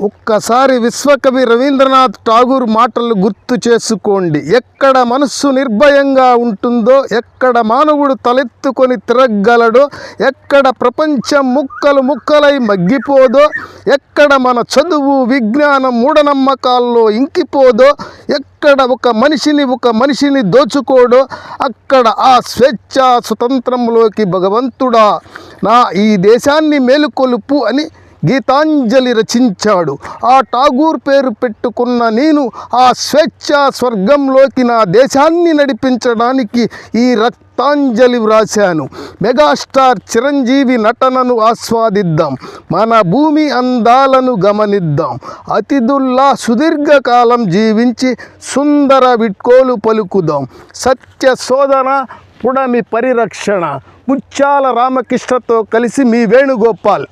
ఒక్కసారి విశ్వకవి రవీంద్రనాథ్ ఠాగూర్ మాటలు గుర్తు చేసుకోండి. ఎక్కడ మనస్సు నిర్భయంగా ఉంటుందో, ఎక్కడ మానవుడు తలెత్తుకొని తిరగలడో, ఎక్కడ ప్రపంచం ముక్కలు ముక్కలై మగ్గిపోదో, ఎక్కడ మన చదువు విజ్ఞానం మూఢనమ్మకాల్లో ఇంకిపోదో, ఎక్కడ ఒక మనిషిని దోచుకోడో, అక్కడ ఆ స్వేచ్ఛ స్వతంత్రంలోకి భగవంతుడా నా ఈ దేశాన్ని మేలుకొలుపు అని గీతాంజలి రచించాడు. ఆ ఠాగూర్ పేరు పెట్టుకున్న నేను ఆ స్వేచ్ఛా స్వర్గంలోకి నా దేశాన్ని నడిపించడానికి ఈ రక్తాంజలి వ్రాశాను. మెగాస్టార్ చిరంజీవి నటనను ఆస్వాదిద్దాం, మన భూమి అందాలను గమనిద్దాం. అతిథుల్లా సుదీర్ఘకాలం జీవించి సుందర విట్కోలు పలుకుదాం. సత్య శోధన పుడమి పరిరక్షణ. ముత్యాల రామకృష్ణతో కలిసి మీ వేణుగోపాల్.